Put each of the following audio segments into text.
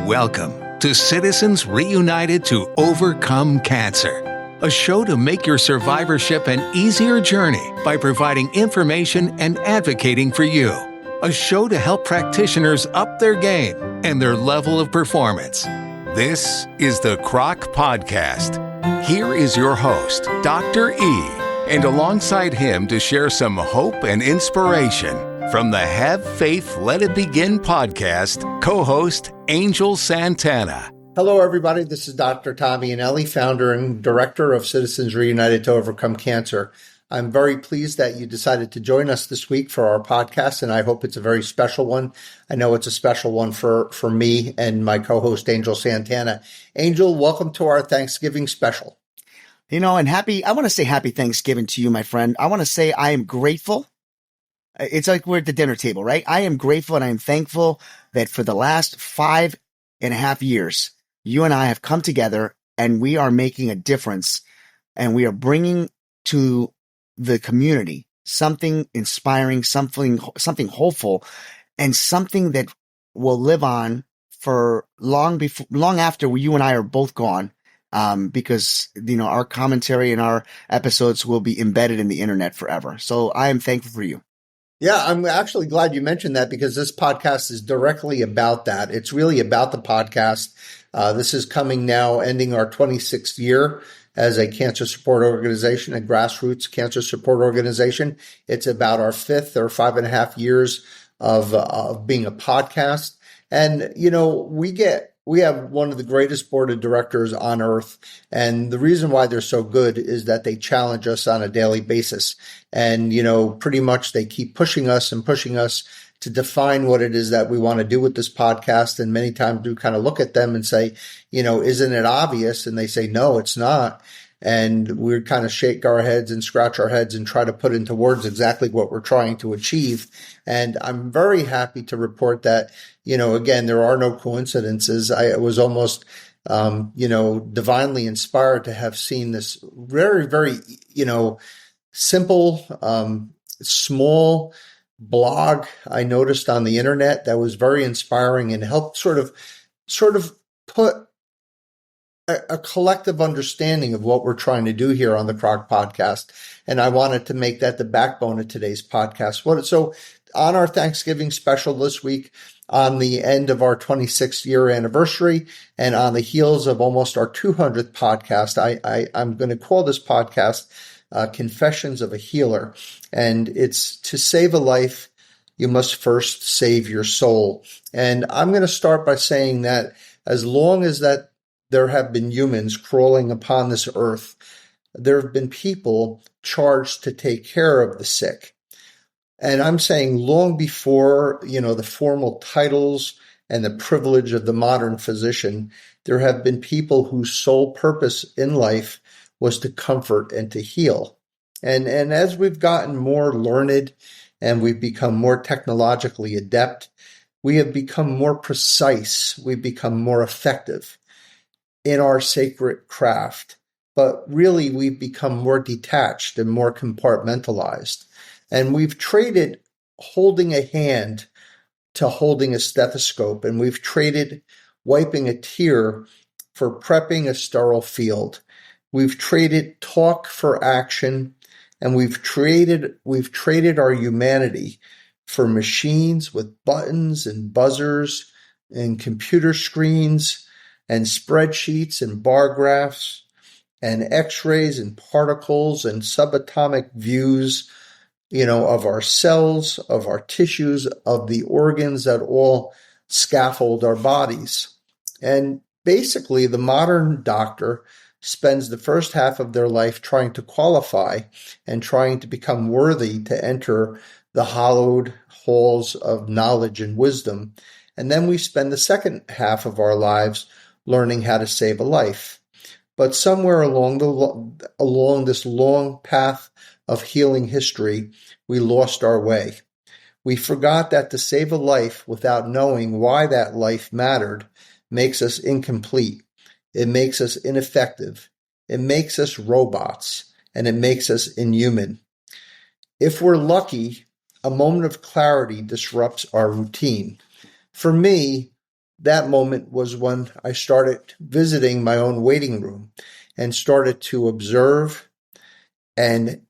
Welcome to Citizens Reunited to Overcome Cancer, a show to make your survivorship an easier journey by providing information and advocating for you. A show to help practitioners up their game and their level of performance. This is the CROC Podcast. Here is your host, Dr. E, and alongside him to share some hope and inspiration from the Have Faith, Let It Begin podcast, co-host Angel Santana. Hello, everybody. This is Dr. Tommy Anelli, founder and director of Citizens Reunited to Overcome Cancer. I'm very pleased that you decided to join us this week for our podcast, and I hope it's a very special one. I know it's a special one for me and my co-host, Angel Santana. Angel, welcome to our Thanksgiving special. I want to say happy Thanksgiving to you, my friend. I want to say I am grateful. It's like we're at the dinner table, right? I am grateful and I am thankful that for the last 5.5 years, you and I have come together and we are making a difference, and we are bringing to the community something inspiring, something hopeful, and something that will live on for long after you and I are both gone. Because, our commentary and our episodes will be embedded in the internet forever. So I am thankful for you. Yeah, I'm actually glad you mentioned that, because this podcast is directly about that. It's really about the podcast. This is coming now, ending our 26th year as a cancer support organization, a grassroots cancer support organization. It's about our 5th or 5.5 years of being a podcast. And, we have one of the greatest board of directors on earth. And the reason why they're so good is that they challenge us on a daily basis. And, pretty much they keep pushing us to define what it is that we want to do with this podcast. And many times we kind of look at them and say, isn't it obvious? And they say, no, it's not. And we kind of shake our heads and scratch our heads and try to put into words exactly what we're trying to achieve. And I'm very happy to report that, again, there are no coincidences. I was almost, divinely inspired to have seen this very, very, simple, small blog I noticed on the internet that was very inspiring and helped sort of put a collective understanding of what we're trying to do here on the CROC podcast. And I wanted to make that the backbone of today's podcast. So on our Thanksgiving special this week, on the end of our 26th year anniversary and on the heels of almost our 200th podcast, I'm going to call this podcast Confessions of a Healer. And it's to save a life, you must first save your soul. And I'm going to start by saying that as long as that there have been humans crawling upon this earth, there have been people charged to take care of the sick. And I'm saying long before, the formal titles and the privilege of the modern physician, there have been people whose sole purpose in life was to comfort and to heal. And as we've gotten more learned and we've become more technologically adept, we have become more precise. We've become more effective in our sacred craft, but really we've become more detached and more compartmentalized. And we've traded holding a hand to holding a stethoscope, and we've traded wiping a tear for prepping a sterile field. We've traded talk for action, and we've traded our humanity for machines with buttons and buzzers and computer screens and spreadsheets and bar graphs and x-rays and particles and subatomic views, of our cells, of our tissues, of the organs that all scaffold our bodies. And basically, the modern doctor spends the first half of their life trying to qualify and trying to become worthy to enter the hallowed halls of knowledge and wisdom. And then we spend the second half of our lives learning how to save a life. But somewhere along this long path of healing history, we lost our way. We forgot that to save a life without knowing why that life mattered makes us incomplete. It makes us ineffective. It makes us robots, and it makes us inhuman. If we're lucky, a moment of clarity disrupts our routine. For me, that moment was when I started visiting my own waiting room and started to observe and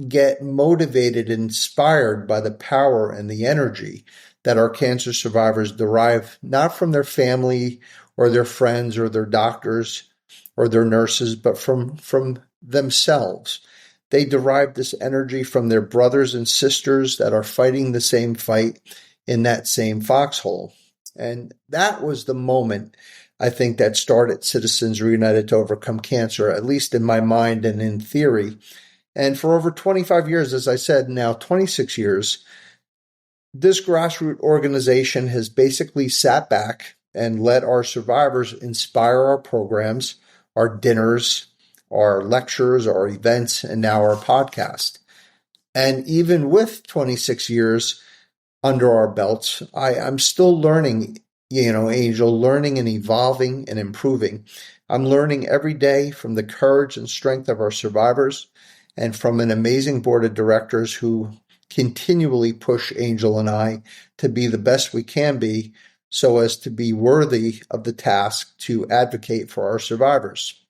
get motivated and inspired by the power and the energy that our cancer survivors derive, not from their family or their friends or their doctors or their nurses, but from themselves. They derive this energy from their brothers and sisters that are fighting the same fight in that same foxhole. And that was the moment, I think, that started Citizens Reunited to Overcome Cancer, at least in my mind and in theory. And for over 25 years, as I said, now 26 years, this grassroots organization has basically sat back and let our survivors inspire our programs, our dinners, our lectures, our events, and now our podcast. And even with 26 years under our belts, I'm still learning, Angel, learning and evolving and improving. I'm learning every day from the courage and strength of our survivors and from an amazing board of directors who continually push Angel and I to be the best we can be so as to be worthy of the task to advocate for our survivors.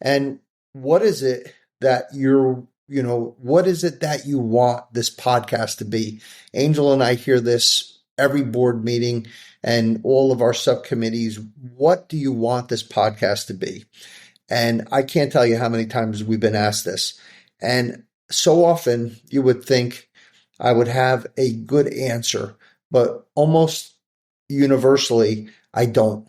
And what is it that what is it that you want this podcast to be? Angel and I hear this every board meeting and all of our subcommittees. What do you want this podcast to be? And I can't tell you how many times we've been asked this. And so often you would think I would have a good answer, but almost universally, I don't.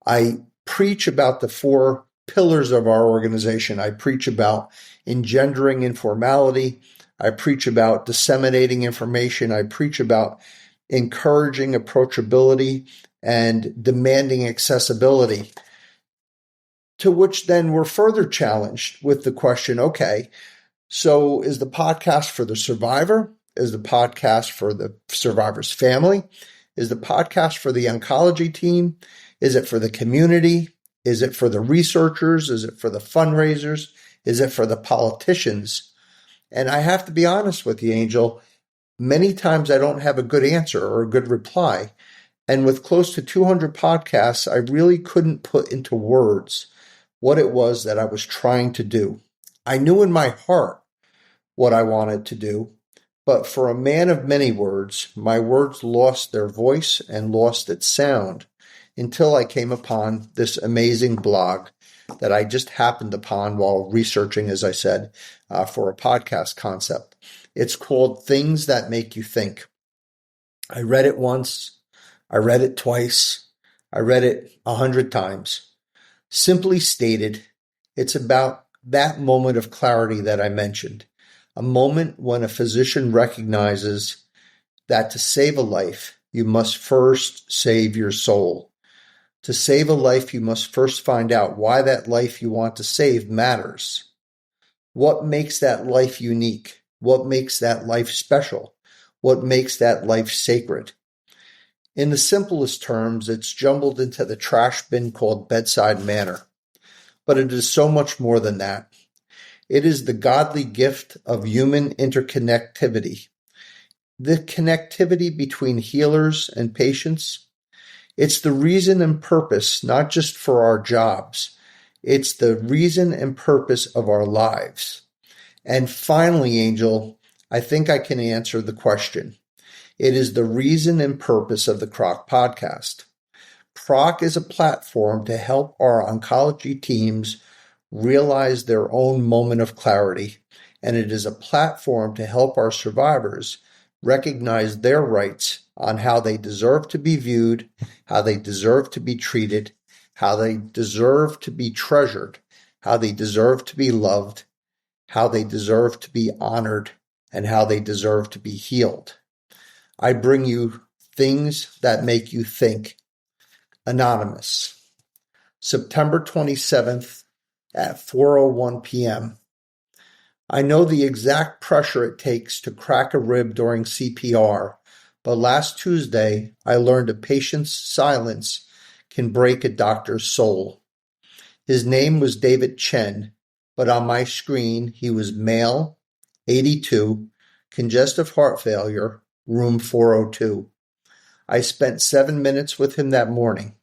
I preach about the 4 pillars of our organization. I preach about engendering informality. I preach about disseminating information. I preach about encouraging approachability and demanding accessibility, to which then we're further challenged with the question, okay, so is the podcast for the survivor? Is the podcast for the survivor's family? Is the podcast for the oncology team? Is it for the community? Is it for the researchers? Is it for the fundraisers? Is it for the politicians? And I have to be honest with you, Angel, many times I don't have a good answer or a good reply. And with close to 200 podcasts, I really couldn't put into words what it was that I was trying to do. I knew in my heart what I wanted to do, but for a man of many words, my words lost their voice and lost its sound until I came upon this amazing blog that I just happened upon while researching, as I said, for a podcast concept. It's called Things That Make You Think. I read it once. I read it twice. I read it 100 times. Simply stated, it's about that moment of clarity that I mentioned, a moment when a physician recognizes that to save a life, you must first save your soul. To save a life, you must first find out why that life you want to save matters. What makes that life unique? What makes that life special? What makes that life sacred? In the simplest terms, it's jumbled into the trash bin called bedside manner. But it is so much more than that. It is the godly gift of human interconnectivity. The connectivity between healers and patients. It's the reason and purpose, not just for our jobs. It's the reason and purpose of our lives. And finally, Angel, I think I can answer the question. It is the reason and purpose of the CROC podcast. CROC is a platform to help our oncology teams realize their own moment of clarity, and it is a platform to help our survivors recognize their rights on how they deserve to be viewed, how they deserve to be treated, how they deserve to be treasured, how they deserve to be loved, how they deserve to be honored, and how they deserve to be healed. I bring you Things That Make You Think. Anonymous. September 27th at 4:01 p.m. I know the exact pressure it takes to crack a rib during CPR, but last Tuesday I learned a patient's silence can break a doctor's soul. His name was David Chen, but on my screen he was male, 82, congestive heart failure, room 402. I spent 7 minutes with him that morning.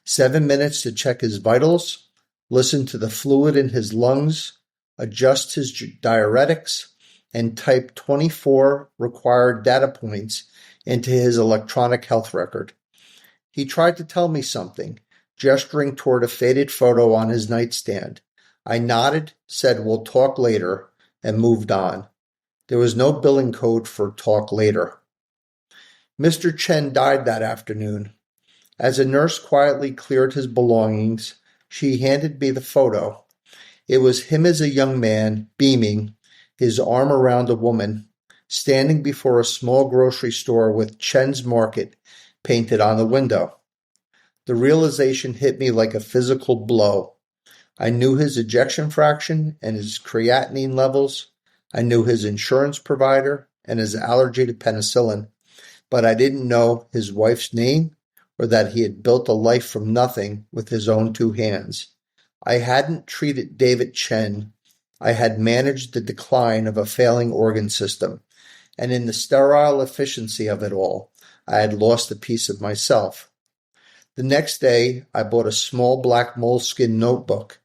7 minutes to check his vitals, listen to the fluid in his lungs, adjust his diuretics, and type 24 required data points into his electronic health record. He tried to tell me something, gesturing toward a faded photo on his nightstand. I nodded, said we'll talk later, and moved on. There was no billing code for talk later. Mr. Chen died that afternoon. As a nurse quietly cleared his belongings, she handed me the photo. It was him as a young man, beaming, his arm around a woman, standing before a small grocery store with Chen's Market painted on the window. The realization hit me like a physical blow. I knew his ejection fraction and his creatinine levels. I knew his insurance provider and his allergy to penicillin, but I didn't know his wife's name or that he had built a life from nothing with his own 2 hands. I hadn't treated David Chen. I had managed the decline of a failing organ system, and in the sterile efficiency of it all, I had lost a piece of myself. The next day, I bought a small black moleskin notebook.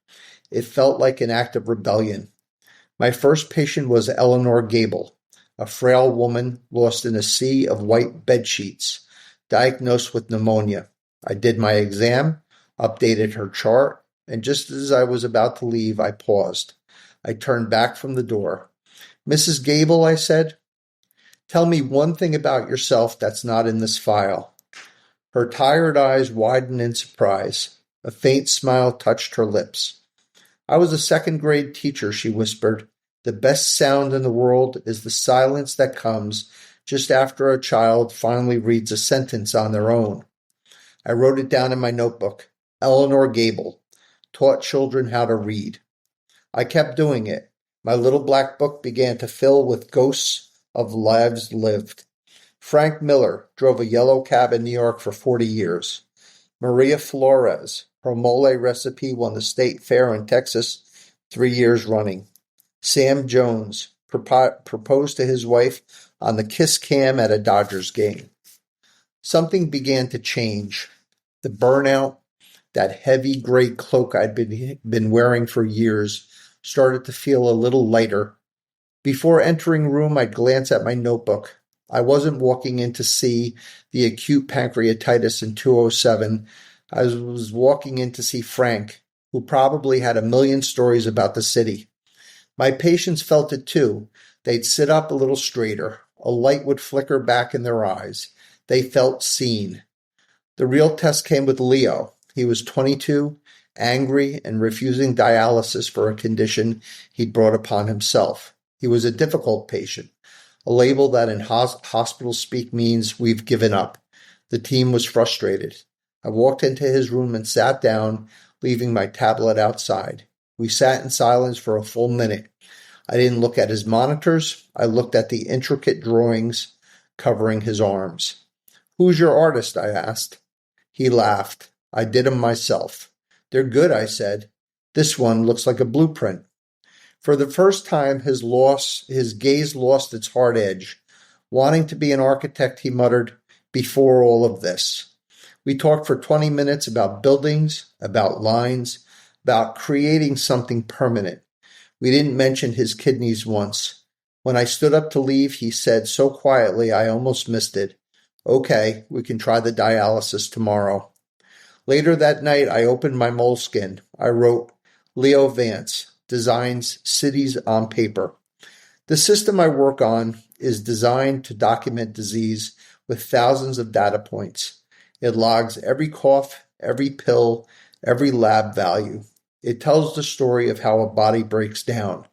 It felt like an act of rebellion. My first patient was Eleanor Gable, a frail woman lost in a sea of white bedsheets, diagnosed with pneumonia. I did my exam, updated her chart, and just as I was about to leave, I paused. I turned back from the door. "Mrs. Gable," I said, "tell me one thing about yourself that's not in this file." Her tired eyes widened in surprise. A faint smile touched her lips. "I was a second-grade teacher," she whispered. "The best sound in the world is the silence that comes just after a child finally reads a sentence on their own." I wrote it down in my notebook. Eleanor Gable taught children how to read. I kept doing it. My little black book began to fill with ghosts of lives lived. Frank Miller drove a yellow cab in New York for 40 years. Maria Flores, her mole recipe won the state fair in Texas 3 years running. Sam Jones proposed to his wife on the kiss cam at a Dodgers game. Something began to change. The burnout, that heavy gray cloak I'd been wearing for years, started to feel a little lighter. Before entering room, I'd glance at my notebook. I wasn't walking in to see the acute pancreatitis in 207. I was walking in to see Frank, who probably had a million stories about the city. My patients felt it too. They'd sit up a little straighter. A light would flicker back in their eyes. They felt seen. The real test came with Leo. He was 22, angry, and refusing dialysis for a condition he'd brought upon himself. He was a difficult patient, a label that in hospital speak means we've given up. The team was frustrated. I walked into his room and sat down, leaving my tablet outside. We sat in silence for a full minute. I didn't look at his monitors. I looked at the intricate drawings covering his arms. "Who's your artist?" I asked. He laughed. "I did 'em myself." "They're good," I said. "This one looks like a blueprint." For the first time, his gaze lost its hard edge. "Wanting to be an architect," he muttered, "before all of this." We talked for 20 minutes about buildings, about lines, about creating something permanent. We didn't mention his kidneys once. When I stood up to leave, he said so quietly I almost missed it, "Okay, we can try the dialysis tomorrow." Later that night, I opened my moleskin. I wrote, "Leo Vance designs cities on paper." The system I work on is designed to document disease with thousands of data points. It logs every cough, every pill, every lab value. It tells the story of how a body breaks down.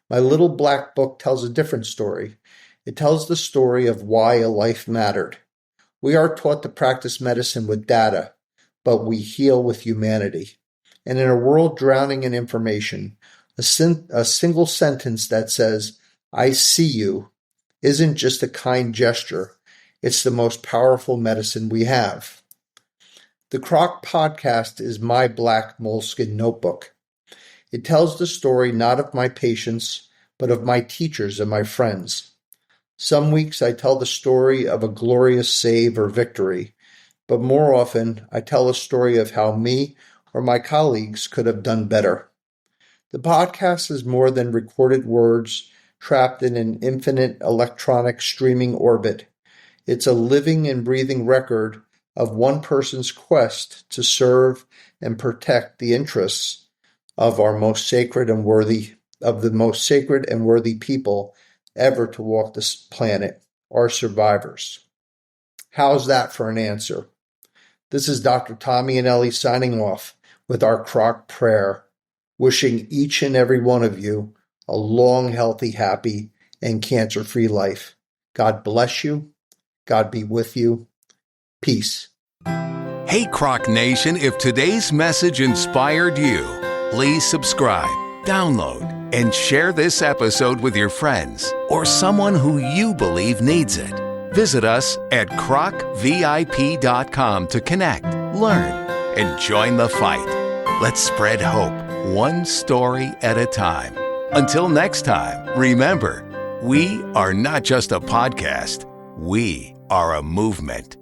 My little black book tells a different story. It tells the story of why a life mattered. We are taught to practice medicine with data, but we heal with humanity. And in a world drowning in information, a single sentence that says, "I see you," isn't just a kind gesture. It's the most powerful medicine we have. The CROC podcast is my black moleskin notebook. It tells the story not of my patients, but of my teachers and my friends. Some weeks I tell the story of a glorious save or victory, but more often I tell a story of how me or my colleagues could have done better. The podcast is more than recorded words trapped in an infinite electronic streaming orbit. It's a living and breathing record of one person's quest to serve and protect the interests of our most sacred and worthy people ever to walk this planet, our survivors. How's that for an answer? This is Dr. Tommy and Ellie signing off with our CROC prayer, wishing each and every one of you a long, healthy, happy, and cancer-free life. God bless you. God be with you. Peace. Hey, CROC Nation, if today's message inspired you, please subscribe, download, and share this episode with your friends or someone who you believe needs it. Visit us at crocvip.com to connect, learn, and join the fight. Let's spread hope, one story at a time. Until next time, remember, we are not just a podcast, we are a movement.